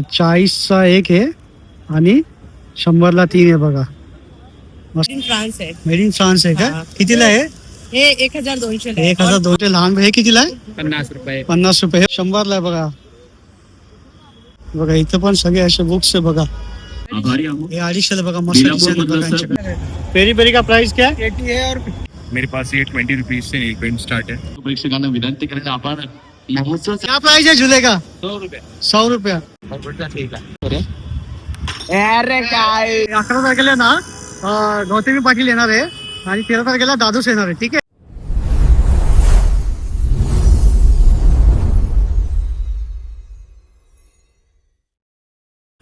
40चा एक आहे आणि 100ला 3 आहे बघा. मेड इन फ्रान्स आहे. मेड इन फ्रान्स आहे का? हा. कितीला आहे? हे 1200 ला आहे. 1200 लहान. हे कितीला आहे? 50 रुपये. 50 रुपये. हे 100ला आहे बघा. बघा इथं पण सगळे असे बुक्स आहे बघा. हे 250 बघा. मस्त डिझाइन आहे बघा यांच्याकडे. पेरी पेरी का प्राइस क्या है? 80 है और मेरे पास ये 20 रुपीज से नील पेंट स्टार्ट है. प्रेक्षकांना विनंती करेन आपण क्या प्राइस है झूले का? 100 रुपये. 100 रुपया. ठीक आहे. अरे काय 11 तारखेला ना गौतमी पाटील येणार आहे आणि 13 तारखेला दादूस येणार आहे. ठीक आहे.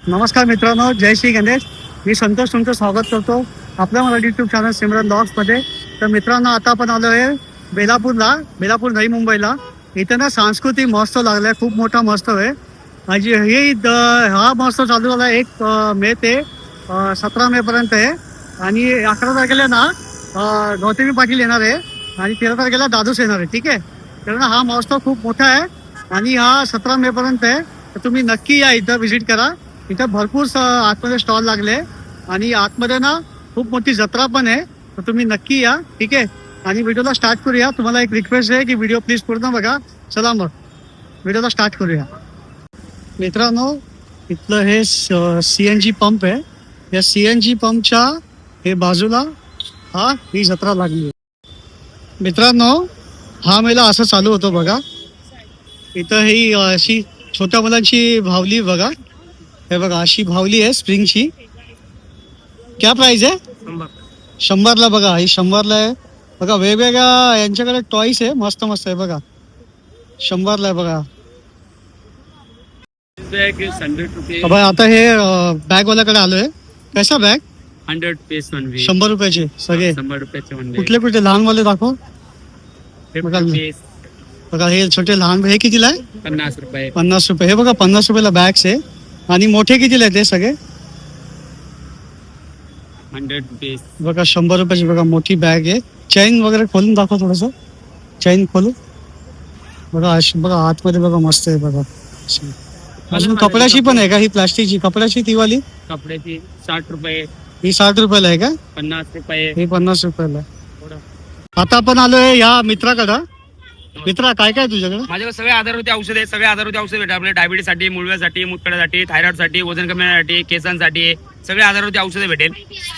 नमस्कार मित्रांनो, जय श्री गणेश. मी संतोष तुमचं स्वागत करतो आपल्या मराठी युट्यूब चॅनल सिमरन ब्लॉग्समध्ये. तर मित्रांनो, आता आपण आलो आहे बेलापूर नवी मुंबईला. इथं ना सांस्कृतिक महोत्सव लागला आहे. खूप मोठा महोत्सव आहे. हा महोत्सव चालू झाला 1 मे ते 17 मे पर्यंत आहे. आणि 11 तारखेला ना गौतमी पाटील येणार आहे आणि 13 तारखेला दादूस येणार आहे. ठीक आहे. तर ना हा महोत्सव खूप मोठा आहे आणि हा 17 मे पर्यंत आहे. तर तुम्ही नक्की या, इथं व्हिजिट करा. इथं भरपूर आतमध्ये स्टॉल लागले आणि आतमध्ये ना खूप मोठी जत्रा पण आहे. तर तुम्ही नक्की या. ठीक आहे. आणि व्हिडिओला स्टार्ट करूया. तुम्हाला एक रिक्वेस्ट आहे की व्हिडिओ प्लीज पूर्ण बघा. चला मग व्हिडिओला स्टार्ट करूया. मित्रांनो, इथलं हे CNG पंप आहे. या CNG पंपच्या हे बाजूला ही जत्रा लागली. मित्रांनो, हा मेला असं चालू होतो बघा. इथं ही अशी छोट्या मुलांची भावली बघा. हे बघा अशी भावली आहे स्प्रिंगची. क्या प्राइस आहे? 100ला बघा. ही 100ला आहे बघा. वेगवेगळ्या यांच्याकडे टॉईस आहे. मस्त मस्त आहे बघा. 100ला आहे बघा. आता हे बॅगवाल्याकडे आलोय. कैसा बॅग? 100 पीस 100 रुपयाचे सगळे. 100 रुपयाचे कुठले कुठले लहानवाले दाखव. बघा हे छोटे लहान. हे कितीला आहे? 50 रुपये. 50 रुपये. हे बघा 50 रुपयाला बॅग्स आहे. आणि मोठे कितीला आहे ते सगळे? 100 पीस. बघा 100 रुपयाची बघा मोठी बॅग आहे. चैन वगैरे खोलून दाखव थोडस. चैन खोलू बघा. अशी बघा आतमध्ये बघा मस्त आहे बघा. अजून कपड्याची पण आहे का? ही प्लास्टिकची कपड्याची ती वाली कपड्याची 60 रुपये. ही 60 रुपयाला आहे का? 50 रुपये. ही 50 रुपयाला आहे. आता आपण आलोय या मित्राकडं. मित्रा काय काय तुझ्याकडे? माझ्याकडे सगळे आधारवरती औषध आहे. सगळे आधारवरती औषध भेटतात आपल्याला. डायबिटीससाठी, मुळव्यासाठी, मुतखड्यासाठी, थायरॉइडसाठी, वजन कमी केसांसाठी सगळे आधारवरती औषधं भेटेल.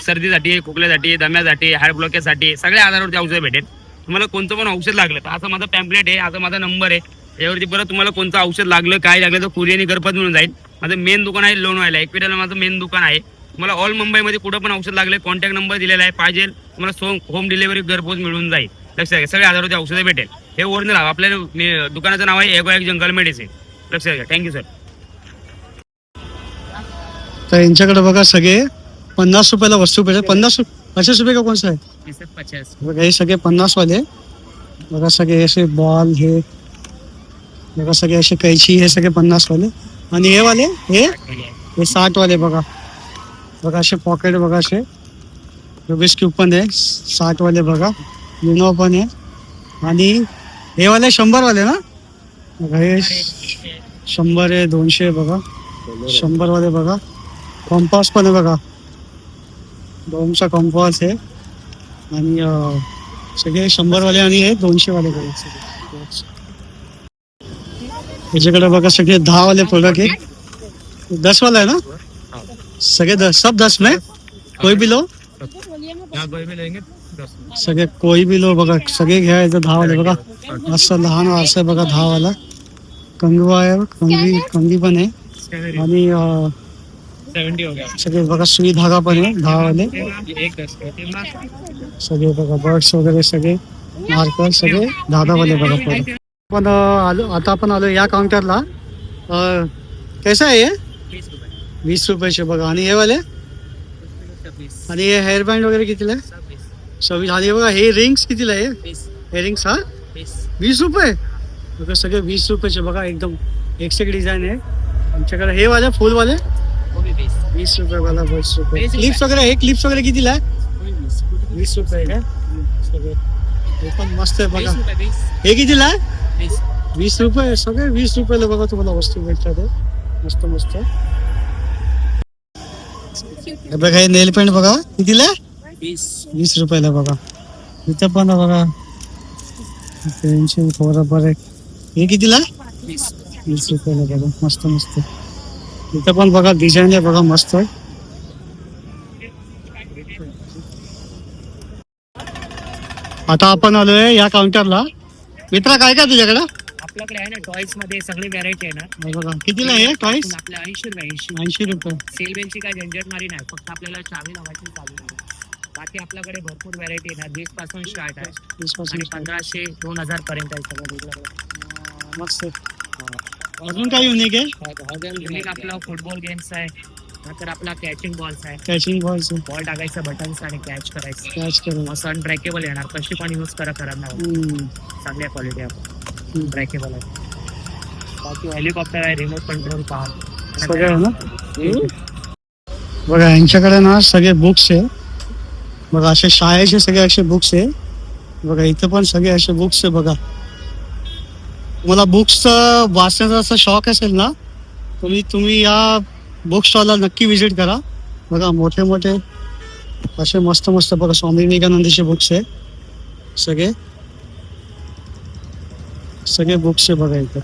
सर्दीसाठी, खोकल्यासाठी, दम्यासाठी, हार्ट ब्लॉकेजसाठी सगळे आधारवरती औषध भेटेल. तुम्हाला कोणतं पण औषध लागलं तर असं माझं पॅम्पलेट आहे. आता माझा नंबर आहे. यावरती परत तुम्हाला कोणतं औषध लागलं काय लागलं तर कुरिअरने घरपोच मिळून जाईल. माझं मेन दुकान आहे लोणवायला. एकविराला माझं मेन दुकान आहे. तुम्हाला ऑल मुंबईमध्ये कुठं पण औषध लागले कॉन्टॅक्ट नंबर दिलेला आहे. पाहिजे तुम्हाला होम डिलिव्हरी घरपोच मिळून जाईल. लक्षात घ्या. सगळे आधारवरती औषधं भेटेल. हे ओरिजिनल आपल्या दुकानाचं नाव आहे एगो जंगल मेडिसिन. लक्षात घ्या. Thank you sir. तर यांच्याकडे बघा सगळे 50 रुपयाला वस्तू भेटेल. 50 रुपये का कोणतं आहे? 50. बघा हे सगळे 50 वाले. बघा सगळे असे बॉल हे बघा सगळे असे कैची हे सगळे 50 वाले. आणि हे वाले हे 60 वाले बघा. बघा असे पॉकेट बघा असे रुबीस क्यूब पण आहे 60 वाले बघा. युनो पण आहे. आणि हे वाले 100 वाले ना. बघा हे 100 आहे 200 बघा. 100 वाले बघा. कॉम्पास पण आहे बघा. डोमचा कॉम्पास आहे. आणि सगळे 100 वाले आणि हे 200 वाले बघा. त्याच्याकडे बघा सगळे 10 वाले प्रोडक्ट आहे. 10 वाला आहे ना सगळे. सब 10 में कोई भी लो. सगळे कोई भी लो बघा. सगळे घ्यायचं 10 वाले बघा. असं लहान आरसा आहे बघा 10 वाला. कंगवा आहे. कंगी पण आहे. आणि सगळे बघा सुई धागा पण आहे 10 वाले. सगळे बघा बर्ड्स वगैरे सगळे मार्कर सगळे 10 वाले बघा. पण आता आपण आलो या काउंटरला. कैसा आहे? 20 रुपयाचे बघा. आणि हे वाले आणि हे हेअर बँड वगैरे कितीला आहे? 26. आणि बघा हे रिंग्स कितीला आहे? हे रिंग्स 20 रुपये बघा. सगळे 20 रुपयाचे बघा. एकदम एक डिझाईन आहे आमच्याकडे. हे वाले फुलवाले 20 रुपये वाला. 20 रुपये. क्लिप्स वगैरे हे क्लिप्स वगैरे कितीला आहे? 20 रुपये का सगळे. हे पण मस्त आहे बघा. हे कितीला आहे? 20 रुपये. सगळे 20 रुपयाला बघा तुम्हाला वस्तू भेटतात. मस्त मस्त. हे बघा हे नेल पेंट बघा कितीला 20 रुपयाला बघा. इथं पण बघा पेन्सिल बरोबर आहे. हे कितीला 20 रुपयाला बघा. मस्त मस्त. इथं पण बघा डिझाईन आहे बघा मस्त आहे. आता आपण आलोय या काउंटरला. मित्रा काय काय तुझ्याकडं? आपल्याकडे आहे ना टॉयज मध्ये सगळी व्हरायटी आहे ना. हे बघा कितीला आहे टॉईस? आपल्या 80 80 रुपये. सेल बेलची काय झंझट मारी नाही, फक्त आपल्याला चावी लावायची चालू आहे. बाकी आपल्याकडे भरपूर व्हरायटी आहे ना. 20 पासून स्टार्ट आहे 20 पासून आणि 1500-2000 पर्यंत आहे सगळं वेगळं. मस्त. अजून काय युनिक आहे? युनिक आपला फुटबॉल गेम्स आहे, नंतर आपला कॅचिंग बॉल्स आहे. कॅचिंग बॉल्स बॉल टाकायचं बटन्स आणि कॅच करायचं. कॅच करून. मग अनब्रेकेबल येणार, कशी पण यूज करा खराब नाही होत. चांगल्या क्वालिटी आहे, ब्रेकेबल आहे. बाकी हेलिकॉप्टर आहे, रिमोट कंट्रोल कार सगळं ना. बघा यांच्याकडे ना सगळे बुक्स आहे बघा. असे शाळेचे सगळे असे बुक्स आहे बघा. इथं पण सगळे असे बुक्स आहे बघा. मला बुक्स वाचण्याचा असा शौक असेल ना, तुम्ही या बुक स्टॉलला नक्की विजिट करा. बघा मोठे मोठे असे मस्त मस्त बघा स्वामी विवेकानंदचे बुक्स आहे. सगळे सगळे बुक्स आहे बघा इथं.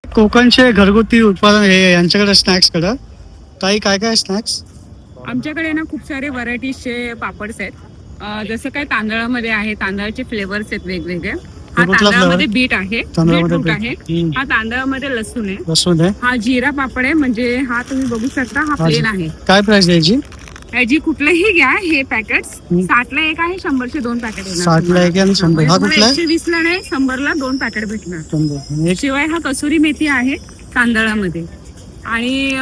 कोकणचे घरगुती उत्पादन हे यांच्याकडे स्नॅक्स कडे काही काय काय स्नॅक्स. आमच्याकडे ना खूप सारे व्हरायटीजचे पापड्स आहेत. जसं काय तांदळामध्ये आहे, तांदळाचे फ्लेवर्स आहेत वेगवेगळे. हा कुठला तांदळामध्ये flavor? बीट आहे, तांदळामध्ये बीटरूट आहे. हम्म. हा तांदळामध्ये लसूण आहे. लसूण आहे. हा जिरा पापड आहे, म्हणजे हा तुम्ही बघू शकता हा हा प्लेन आहे. काय प्राइस द्यायची? याची कुठलंही घ्या हे पॅकेट हम्म. 60ला एक आहे, 100चे 2 पॅकेट 60ला एक आणि 100. हा कुठला आहे? 120ला नाही, 100ला 2 पॅकेट भेटणार. 100. एक शिवाय हा कसुरी मेथी आहे तांदळामध्ये. आणि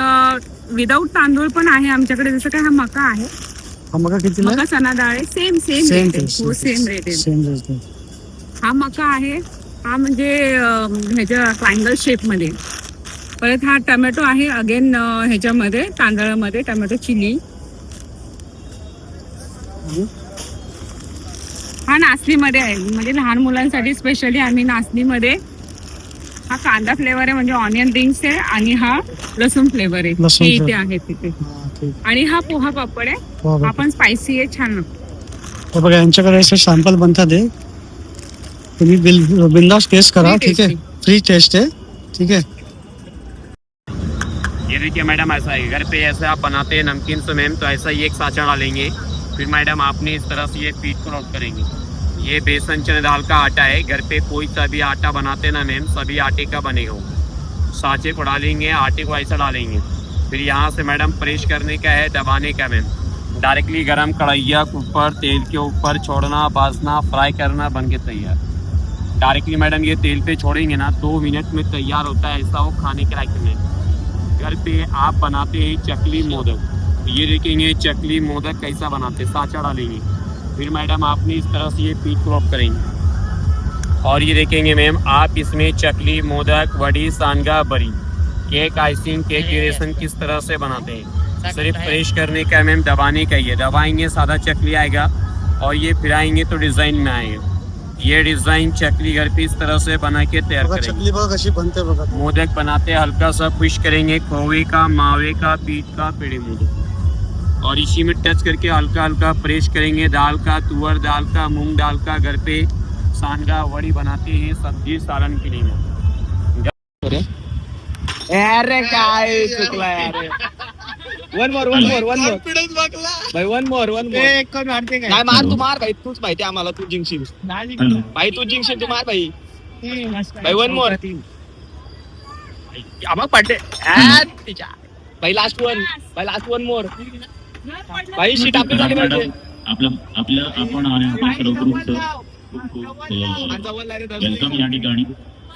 विदाऊट तांदूळ पण आहे आमच्याकडे. जसं काय हा मका आहे, हा मका कितीला आहे? मका चना डाळ आहे. सेम सेम रेट आहे. हो सेम रेट आहे. Same rate. हा मका आहे, हा म्हणजे ह्याच्या ट्रायंगल शेप मध्ये. परत हा टोमॅटो आहे अगेन ह्याच्यामध्ये तांदळामध्ये टोमॅटो चिली. हा नाचणीमध्ये आहे, म्हणजे लहान मुलांसाठी स्पेशली आम्ही नाचणीमध्ये. हा कांदा फ्लेवर आहे, म्हणजे ऑनियन रिंग्स आहे. आणि हा लसूण फ्लेवर आहे, लसूण हे इथे flavor. आहे तिथे. हा, ठीक. आणि हा पोहा पापड आहे, वा वा. हा पण स्पायसी आहे, छान. हे बघा यांच्याकडे असे सॅम्पल बनतात आहे. तुम्ही बिंदास टेस्ट करा. Free ठीक आहे, taste फ्री टेस्ट आहे. ठीक है. ये देखिए मैडम, ऐसा है घर पे ऐसा आप बनाते हैं नमकीन से मैम, तो ऐसा ही एक साँचा डालेंगे. फिर मैडम आपने इस तरह से ये पीठ को आउट करेंगे. ये बेसन चने दाल का आटा है. घर पे कोई सा भी आटा बनाते ना मैम, सभी आटे का बनेगा वो. सांचे को डालेंगे, आटे को ऐसा डालेंगे. फिर यहाँ से मैडम प्रेस करने का है, दबाने का मैम. डायरेक्टली गरम कढ़ैया के ऊपर तेल के ऊपर छोड़ना, भाजना, फ्राई करना, बन के तैयार. डायरेक्टली मैडम ये तेल पे छोड़ेंगे ना 2 मिनट में तैयार होता है. ऐसा वो खाने के लायक नहीं. घर पे आप बनाते हैं चकली मोदक. ये देखेंगे चकली मोदक कैसा बनाते, सांचा डालेंगे. फिर मैडम आपने इस तरह से ये पीठ क्रॉप करेंगे. और ये देखेंगे मैम आप इसमें चकली मोदक वड़ी सांगा बरी केक आइसिंग केक डेकोरेशन किस तरह से बनाते हैं. सिर्फ प्रेस करने का मैम, दबाने का. ये दबाएंगे सादा चकली आएगा, और ये फिराएंगे तो डिजाइन में आएगा. ये डिजाइन चकली घर पे इस तरह से बना के तैयार बघा करेंगे. चकली बघा कशी बनते बघा. मोदक बनाते हैं, हल्का सा पुश करेंगे खोवे का, मावे का, पीठ का, पेड़े मोदक. और इसी में टच करके हल्का हल्का प्रेस करेंगे. दाल का, तुअर दाल का, मूंग दाल का घर पे सांगा वड़ी बनाते हैं सब्जी सालन के लिए. अरे काय चुकला यार. वन मोर भाई, वन मोर एक कोण वाटते काय? काय मार, तू मार भाई, तूच माहिती आम्हाला, तू जिंकशील भाई, तू जिंकशील, तू मार भाई. भाई वन मोर आम्हाला पडले भाई. लास्ट वन मोर भाई. शीट आपली झाली पाहिजे. आपण आणि आपण सर्व ग्रुपचं खूप वेलकम या ठिकाणी.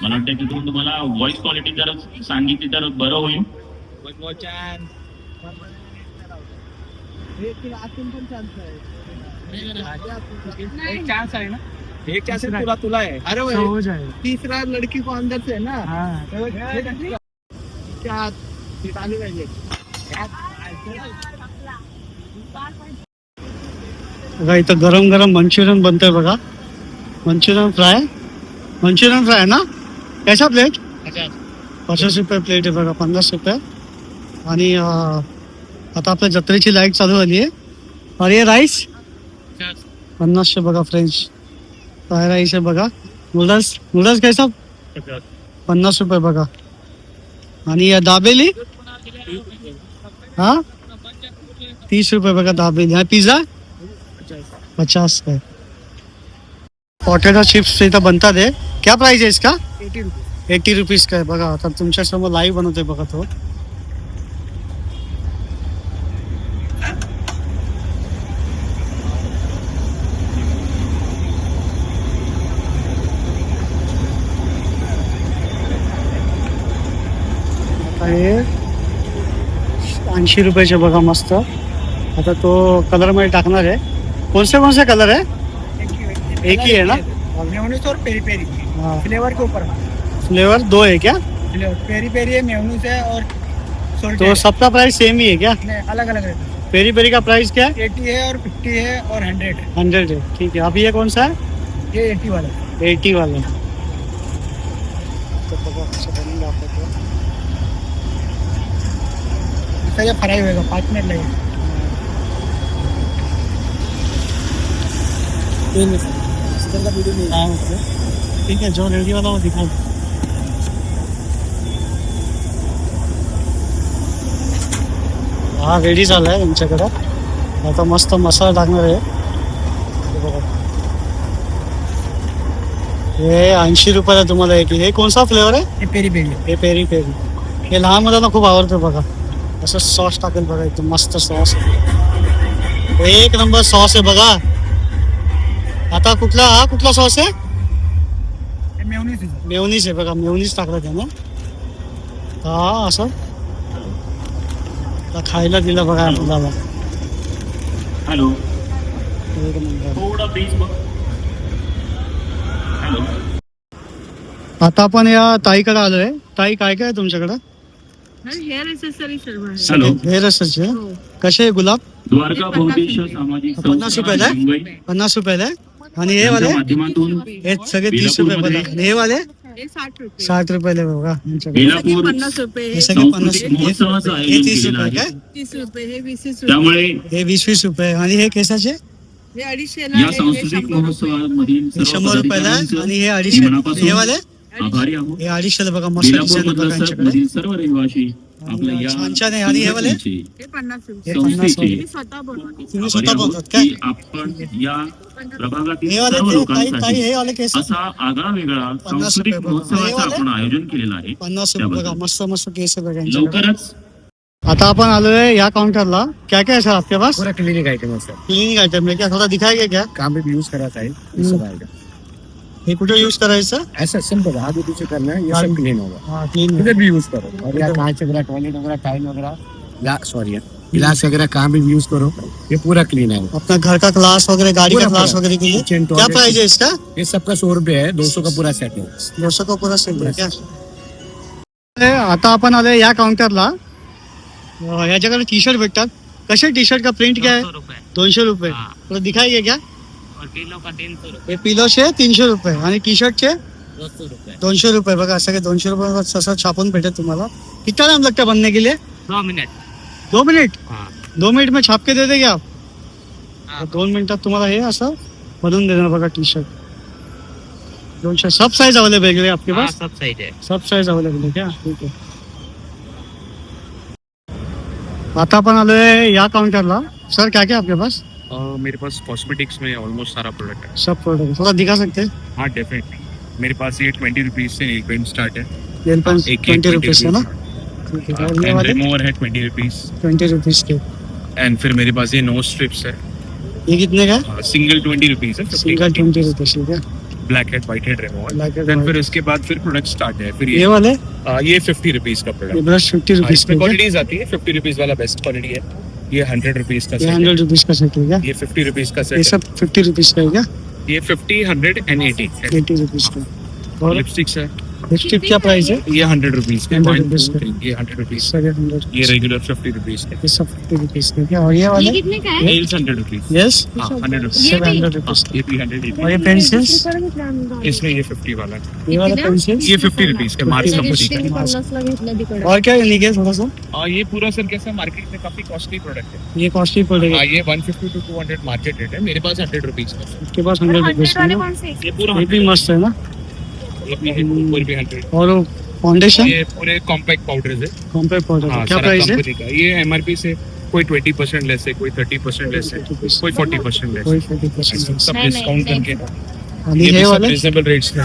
मला वाटतं की तुम्हाला व्हॉइस क्वालिटी जर सांगितली तर बरं होईल. एक चान्स आहे ना, एक चान्स तुला आहे. अरे तीसरा लड़की को अंदर से है ना. क्या सीट आली पाहिजे. बघा इथं गरम गरम मंचुरियन बनतंय बघा. मंचुरियन फ्राय ना. कैसा प्लेट 50 प्लेट आहे बघा, 50 आणि आता आपल्या जत्रेची लाईट चालू झाली आहे. अरे हे राईस 50 बघा, फ्रेंच फ्राय राईस आहे बघा. नूडल्स कैसा 50 बघा. आणि दाबेली हा 30 बघा दाबेली. आणि पिझ्झा 50 का. पोटॅटो चिप्स इथं बनतात आहे. क्या प्राइस आहे इसका 80 रुपीज का आहे बघा. आता तुमच्या समोर लाईव्ह बनवतोय बघा तो. हे 80 रुपयाचे बघा मस्त. आता तो कलर मध्ये टाकणार आहे. कोणसे कलर है? एक ही है ना. मेयोनीज और पेरी पेरी हाँ, फ्लेवर के ऊपर. फ्लेवर 2 है क्या? फ्लेवर पेरी पेरी है, मेयोनीज है और तो सबका प्राइस सेम ही है क्या? अलग अलग है. पेरी पेरी का प्राइस क्या है? 80 है और 50 है और 100 है. 100 है. ठीक है. अभी ये कौन सा है? ये 80 वाला है. 80 वाला. तो बघा कसं बनवलं आपण ते. इसका ये फ्राई होएगा 5 मिनट लगेगा. हाँ, ठीक है. जो रेडी वाला वो दिखाओ. हा रेडी झाला आहे तुमच्याकडे. आता मस्त मसाला टाकणार आहे. हे बघा. हे 80 रुपयाला तुम्हाला एक. हे कोणसा फ्लेवर आहे? ये पेरी पेरी है. हे पेरी पेरी. हे लहान मुलांना खूप आवडतं बघा. असं सॉस टाकेल बघा, एकदम मस्त सॉस. एक नंबर सॉस आहे बघा. आता कुठला सॉस आहे? ये मेयोनीज है. मेयोनीज आहे बघा. मेयोनीज टाकलं त्यानं. हा असं आता खायला दिलं बघा मुलाला. हॅलो एक नंबर. थोडा प्लीज बघ. हॅलो आता आपण या ताईकडे आलोय. ताई काय काय आहे तुमच्याकडे? हेअर एक्सेसरी सर्व आहे. हॅलो हे रसाचे हो. कसे आहे गुलाब? द्वारका बहुद्देशीय सामाजिक 50 रुपयाला आहे? मुंबई 50 रुपयाला आहे. आणि हे वाले यांच्या माध्यमातून हे सगळे 30 रुपये बघा. आणि हे वाले हे 60 रुपये. 60 रुपयाला आहे बघा आमच्याकडे. बेलापूर 50 रुपये. हे सगळे 50 सांस्कृतिक रुपये. महोत्सवाचं हे आयोजन 30 केलेलं रुपये आहे. काय? 30 रुपये. हे 20 रुपये. त्यामुळे हे 20 रुपये. आणि हे केसाचे हे 250 या सांस्कृतिक महोत्सवामधील सर्व 100 रुपयाला आहे. पदाधिकाऱ्यांचं आणि हे मी 250. मनापासून हे वाले आभारी आहोत. हे 250 बघा. मस्त बेलापूर डिझाईन बघा मतदारसंघ यांच्याकडे. मधील सर्व रहिवासी आपल्या या छान छान आहे. आणि हे वाले? संघटनेचे, हे 50 रुपये. हे 50 संस्थेचे मी स्वतः बनवते. तुम्ही आभारी स्वतः आहोत बोलतात काय? की आपण या प्रभागातील हे वाले सर्व ते ताई लोकांसाठी हे वाले केस असा आगळा वेगळा 50 सांस्कृतिक रुपये बघा. महोत्सवाचं हे वाले? आपण आयोजन केलेलं आहे. 50 रुपये बघा. मस्त मस्त केस आहे बघा यांच्याकडे. लवकरच आता अपन आलोय या काउंटरला. क्या क्या है सर आपके पास? पूरा क्लिनिक आइटम है सर. क्लीनिंग आइटम है क्या? थोड़ा दिखाएगा क्या? काम भी यूज करा था ये सब आएगा. हे कुठे यूज करायचं? ऐसा सिंपल है. आगे पीछे करना है, ये सब क्लीन होगा. हा क्लीन. इधर भी यूज करो. और या कांच वगैरह, टॉयलेट वगैरह, टाइल वगैरह, सॉरी गिलास वगैरह कहाँ भी यूज करो, ये पूरा क्लीन है. अपना घर का ग्लास वगैरह, गाड़ी का पूरा ग्लास पूरा. वगैरह के लिए किचन, क्या टॉयलेट. प्राइस है इसका? ये सबका 100 रुपये है. 200 का पूरा सेट है. 200 का पूरा सेट है क्या? आता आपण आलोय या काउंटरला. याच्याकडे टी शर्ट भेटतात. कसे टी शर्ट का प्रिंट क्या है? 200 रुपये. थोड़ा दिखाएंगे क्या? और किलो का 300 रुपये. हे पिलोचे 300 रुपये आणि टी शर्टचे 200 रुपये. 200 रुपये बघा. सगळे 200 रुपये असं छापून भेटत तुम्हाला. कितना टाइम लगता है बनने के लिए? 2 मिनट. 2 मिनट. हाँ. 2 मिनट में छाप के दे देंगे आप? हाँ. 2 मिनिटात तुम्हाला हे असं बनवून देणार बघा टी शर्ट. 200. सब साइज अवेलेबल है आपके हाँ, पास? सब सही है. सब साइज अवेलेबल है क्या? ठीक है. आता आपण आलोय या काउंटरला. सर क्या क्या आपके पास? मेरे पास कॉस्मेटिक्स में ऑलमोस्ट सारा प्रोडक्ट है. सब प्रोडक्ट थोड़ा दिखा सकते हैं? हाँ डेफिनेटली. मेरे पास ये 20 रुपीज से नेल पेंट स्टार्ट है. नेल पेंट एक 20 रुपीज है ना? ठीक है. और ये एंड वाले रिमूवर है 20 रुपीज. 20 रुपीज के. एंड फिर मेरे पास ये नोज स्ट्रिप्स है. ये कितने का है? सिंगल 20 रुपीज है. सिंगल 20 रुपीज ठीक है. Black head white head remover. Black head, then white फिर उसके बाद फिर प्रोडक्ट स्टार्ट है. फिर ये ये वाले ये 50 रुपीज का ये प्रोडक्ट. ब्रश 50 रुपीज इसमें का है. क्वालिटीज आती है. 50 रुपीज वाला बेस्ट क्वालिटी है. ये 100 रुपीज का ये सेट है. 100 रुपीज का सेट है क्या? ये 50 रुपीज का ये सेट है. सब 50 रुपीज का है क्या? ये 50, 100 एंड 80. 80 रुपीज का. और लिपस्टिक्स है. लिपस्टिक क्या प्राइस है? ये 100 रुपीज के 100 1 rupees 2 3 ये 100 रुपीज सगळे 100 ये रेगुलर 50 रुपीज के ये सब 50 रुपीस के क्या और ये वाले कितने का है? नेल्स 100 रुपीज यस हाँ 100 रुपीज सब 100 रुपीस ये भी 100 और ये पेंसिल्स इसमें ये 50 वाला है। ये वाला पेंसिल्स ये 50 रुपीज के मार्च कंपनी का और क्या यूनिक है थोड़ा सा? और ये पूरा सर कैसा मार्केट में काफी कॉस्टली प्रोडक्ट है। ये कॉस्टली पड़ेगा हाँ ये 150 to 200 मार्केट रेट है, मेरे पास 100 रुपीज का। आपके पास 100 रुपीस है ना? ये पूरा ये भी मस्त है ना? ये भी है, ऊपर भी 100। और फाउंडेशन ये पूरे कॉम्पैक्ट पाउडर्स है। कॉम्पैक्ट पाउडर हाँ, क्या सारा प्राइस है? कंपनी का। ये एमआरपी से कोई 20% लेस है, कोई 30% लेस है, कोई 40% लेस कोई है। 40% सब डिस्काउंट करके आणि ये हे भी सब वाला रिजनेबल रेट्स में।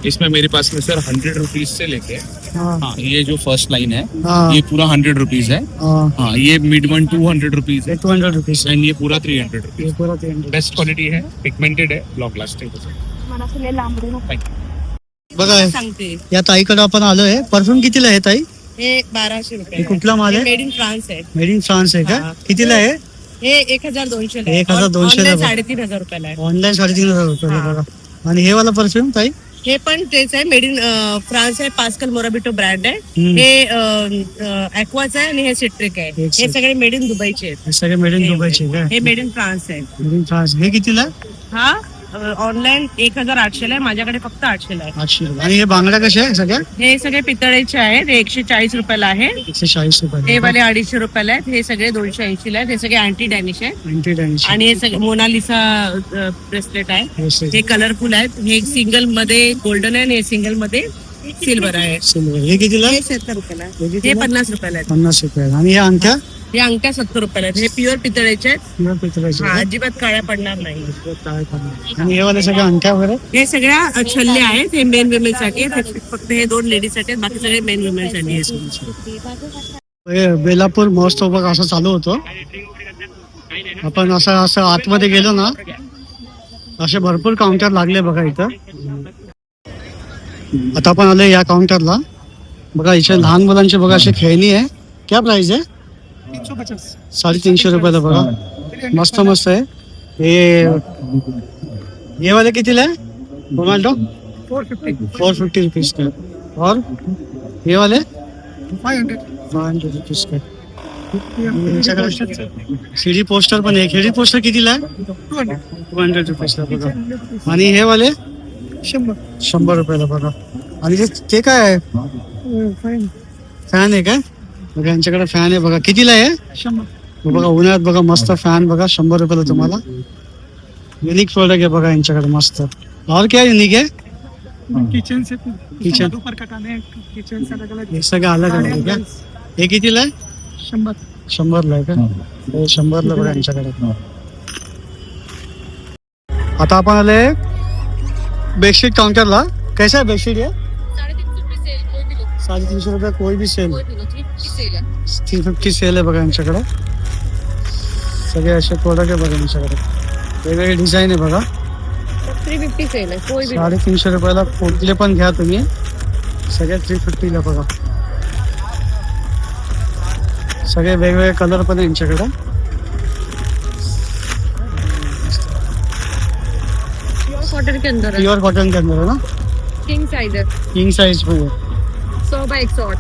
इसमें मेरे पास में सर 100 रुपीज से लेके हाँ हाँ ये जो फर्स्ट लाइन है हाँ ये पूरा 100 रुपीज है। हाँ हाँ ये मिड वन 200 रुपीज है 200 रुपीस एंड ये पूरा 300 रुपीज। ये पूरा 300 बेस्ट क्वालिटी है, पिगमेंटेड है, लॉन्ग लास्टिंग। बघा सांगते या ताईकडे आपण आलोय. परफ्यूम कितीला आहे ताई? हे 1200 हे रुपये कुठला माल आहे? मेड इन फ्रान्स आहे मेड इन फ्रान्स आहे का? हा. कितीला आहे? हे 1200 ला 1200 ला. 3500 रुपयाला आहे ऑनलाईन 3500 रुपये हा. बघा. आणि हे वाला परफ्यूम ताई? हे पण तेच आहे मेड इन फ्रान्स आहे पास्कल मोराबिटो ब्रँड आहे हम्म. हे ॲक्वाच आहे आणि हे सिट्रिक आहे एक हे सगळे मेड इन दुबईचे आहेत हे सगळे मेड इन दुबईचे काय? हे मेड इन फ्रान्स आहे मेड इन फ्रान्स. हे कितीला? हा ऑनलाईन 1800 ला आहे माझ्याकडे फक्त 800 ला आहे 800 रुपये. आणि हे बांगड्या कशा आहे सगळ्या? हे सगळे पितळेचे आहेत हे 140 रुपयाला आहे 140 हे रुपये. वाले 250 रुपयाला आहेत हे सगळे 280 ला आहेत हे सगळे अँटी डॅनिश आहे अँटी डॅमेज. आणि हे सगळे मोनालिसा ब्रेसलेट आहे हे कलरफुल आहेत हे सिंगल मध्ये गोल्डन आहे आणि हे सिंगल मध्ये सिल्वर आहे सिल्वर. हे कितीला? हे 70 रुपयाला आहे. हे हे कितीला? 50 रुपयाला आहेत 50 रुपये. आणि हे अंगठ्या? हे अंगठ्या 70 रुपयाला आहेत हे प्युअर पितळेचे आहेत प्युअर पितळेचे हा, का? अजिबात काळ्या पडणार नाही आणि हे वाले सगळे अंगठ्या वगैरे? हे सगळ्या छल्ले आहेत हे मेन विमेन साठी आहेत फक्त हे 2 लेडीज साठी आहेत बाकी सगळे मेन विमेन साठी आहेत हे बेलापूर महोत्सव बघा असं चालू होतो. आपण असं असं आतमध्ये गेलो ना असे भरपूर काउंटर लागले बघा इथं. आता आपण आलोय या काउंटरला बघा. इथे लहान मुलांचे बघा असे खेळणी आहे. क्या प्राइस आहे? 350 रुपयाला बघा. मस्त मस्त आहे. हे वाले कितीला आहे? रोनाल्डो 450 रुपीज का. और ये वाले 500 रुपीज का. सीडी पोस्टर पण आहे. खेडी पोस्टर कितीला आहे? 200 रुपीजला बघा. आणि हे वाले 100 रुपयाला बघा. आणि ते काय आहे? फॅन आहे काय? बघा यांच्याकडे फॅन आहे बघा. कितीला आहे? 100. बघा उन्हाळ्यात बघा मस्त फॅन बघा 100 रुपयाला तुम्हाला. युनिक प्रोडक्ट आहे बघा यांच्याकडे मस्त. और क्या युनिक है? किचन किचन हे सगळं अलग अलग आहे का? हे कितीला आहे? 100 ला आहे का? हे 100 ला बघा यांच्याकडे. आता आपण आले बेडशीट काउंटरला. कैसा है बेडशीट ये? 350 रुपये कोई भी सेल. 350 सेल आहे बघा यांच्याकडे. सगळे असे प्रोडक्ट आहे बघा यांच्याकडे. वेगवेगळे डिझाईन आहे बघा. 350 सेल आहे 350 रुपयाला कुठले पण घ्या तुम्ही. सगळे 350 ला बघा. सगळे वेगवेगळे कलर पण आहे यांच्याकडे. कॉटन के अंदर है प्युअर कॉटन के अंदर है ना? किंग साइज है किंग साइज में है. 100 बाय 108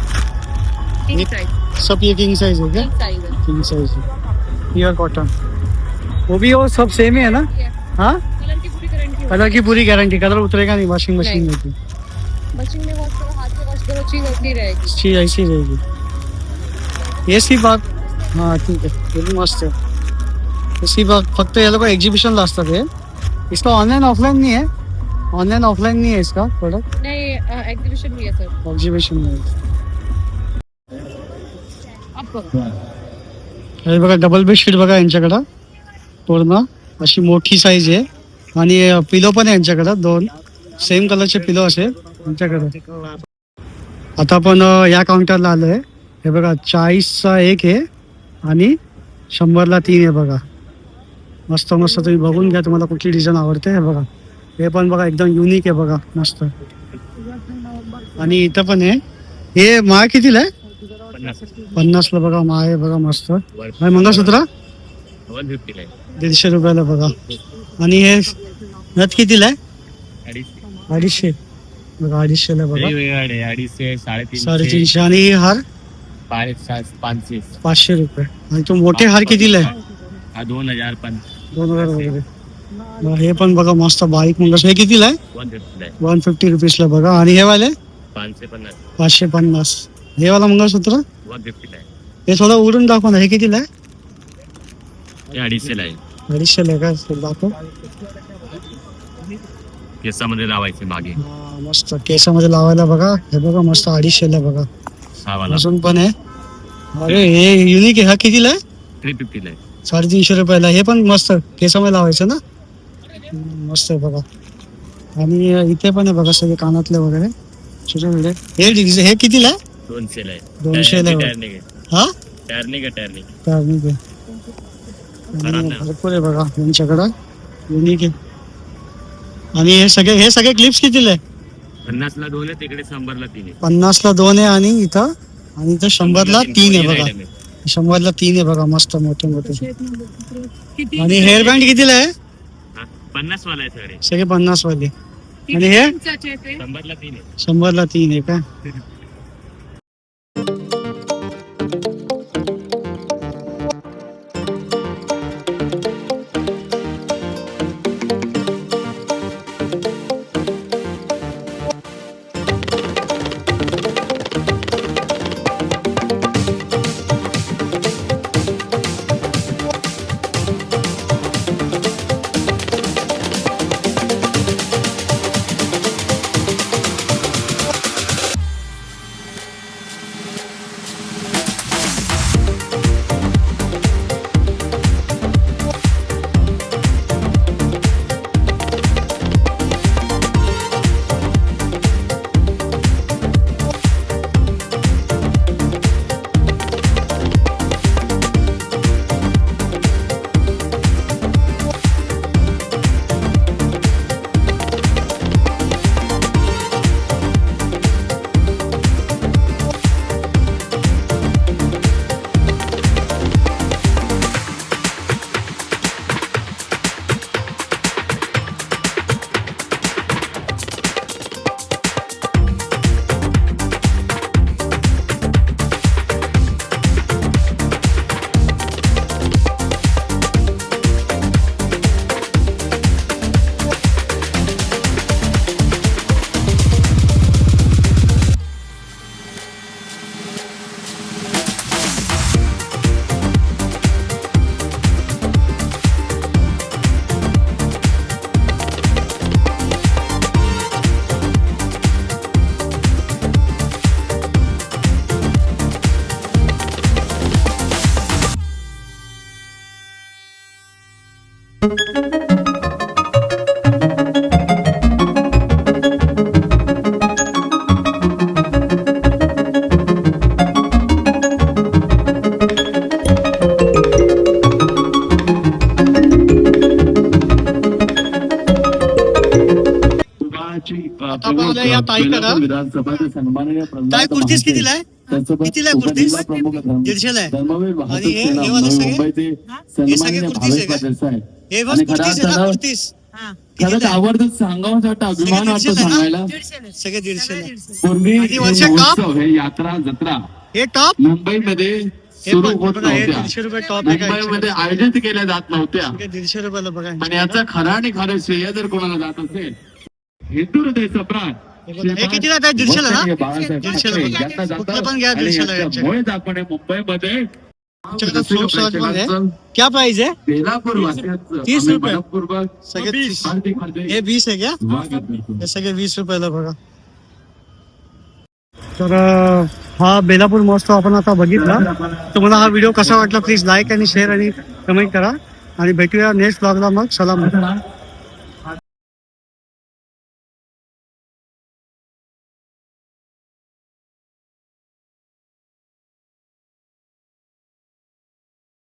किंग साइज सब ये किंग साइज है क्या? किंग साइज है किंग साइज है. Pure cotton. वो भी वो सब सेम ही है ना? हाँ कलर की पूरी गारंटी कलर की पूरी गारंटी. कलर उतरेगा नहीं. वॉशिंग मशीन में की मशीन में वॉश करो हाथ से वॉश करो चीज होती रहेगी चीज ऐसी रहेगी. ये सी बात. हाँ ठीक है. ये भी मस्त है. इसी बात फक्त ये लोग एग्जीबिशनला असतात हे. इसका ऑनलाइन ऑफलाइन नहीं है. ऑनलाइन ऑफलाइन नहीं है इसका प्रोडक्ट. नहीं एग्जीबिशन भी है सर एग्जीबिशन में आपको हे बघा डबल बेडशीट बघा यांच्याकडं पूर्ण अशी मोठी साईज आहे. आणि पिलो पण आहे यांच्याकडं. 2 सेम कलरचे पिलो असे यांच्याकडे. आता आपण या काउंटरला आलोय. हे बघा 40चा 1 आहे आणि 100ला 3 आहे बघा. मस्त मस्त तुम्ही बघून घ्या तुम्हाला कुठली डिझाईन आवडते. हे बघा हे पण बघा एकदम युनिक आहे बघा मस्त. आणि इथं पण आहे. हे माळ कितीला आहे? 50 ला बघा माळ आहे बघा मस्त. आणि मंगळसूत्र 150 रुपयाला बघा. आणि हे नथ कितीला आहे? 250. बघा 250 बघा, वेगवेगळे 250, 350, 350. आणि ही हार 500, 500 रुपये. आणि तो मोठे हार कितीला आहे? हा 2000, 2000 वगैरे. बघा, हे पण बघा मस्त बारीक मंगळसूत्र. हे कितीला आहे? 150, 150 रुपीजला बघा. आणि हे वाले 550, 550. हे वाला मंगळसूत्र 150 आहे. हे थोडं उडून दाखवा ना, हे कितीला आहे? हे 250 आहे. 250 आहे का? दाखव. केसामध्ये लावायचे मागे. हा, मस्त केसामध्ये लावायला बघा. हे बघा मस्त 250 बघा. सहावाला अजून पण आहे. अरे हे युनिक आहे. हा कितीला आहे? 350 आहे. 350 रुपयाला. हे पण मस्त केसामध्ये लावायचं ना. मस्त आहे बघा. आणि इथे पण आहे बघा सगळे कानातले वगैरे छोटे छोटे. हे कितीला आहे? 200 आहे. 200 ला आहे. टर्निंग आहे. हा टर्निंग आहे. टर्निंग. कार्निक आहे. आणि भरपूर आहे बघा यांच्याकडं युनिक आहे. आणि हे सगळे क्लिप्स कितीला आहे? 50 ला 2 आहे. तिकडे 100 ला 3 आहे. 50 ला 2 आहे. आणि इथं 100 ला 3 आहे बघा. 100 ला 3 आहे बघा. मस्त मोठे मोठे. आणि हेअर बँड कितीला आहे? 50 वाला आहे सगळे. सगळे 50 वाले. आणि हे 100 ला 3 आहे. 100 ला 3 आहे का? आपल्याला या ताईकडं ताई कुर्तीस कितीला आहे? कितीला आहे कुर्तीस? 150 ला आहे. आणि हे वाले सगळे हे सगळे कुर्तीस आहे का? हे बस कुर्तीस आहे ना कुर्तीस? कितीला आहे? आवडतं सांगावं वाटतं अभिमान वाटतो सांगायला. सगळे 150 ला आहे. पूर्वी आणि वर्ष टॉप? महोत्सव हे यात्रा जत्रा हे टॉप मुंबईमध्ये हे सुरू पण होत बघा, हे नव्हत्या. 150 रुपये टॉप आहे का? मुंबईमध्ये आयोजित केल्या जात नव्हत्या. 150 रुपयाला बघा. आणि याचा खरा आणि खरं श्रेय जर कोणाला जात असेल हिंदू हृदय सम्राट हे कितीला आहे? 150 ला ना? वत्सनीय बाळासाहेब 150 ला ठाकरे बघा. यांना जातात. कुठलं पण घ्या, आणि 150 ला आहे. याच्यामुळेच आपण हे मुंबईमध्ये आमच्याकडे फ्लोप सॉस पण आहे. क्या प्राइस है? बेलापूर वासियांचं 30 आम्ही रुपये. मनपूर्वक सगळे 30. हार्दिक हार्दिक हे 20 आहे क्या? स्वागत करतो. हे सगळे 20 रुपयाला बघा. तर हा बेलापूर महोत्सव आपण आता बघितला. तुम्हाला हा व्हिडिओ कसा वाटला प्लीज लाईक आणि शेअर आणि कमेंट करा. आणि भेटूया नेक्स्ट ब्लॉगला. मग सलाम.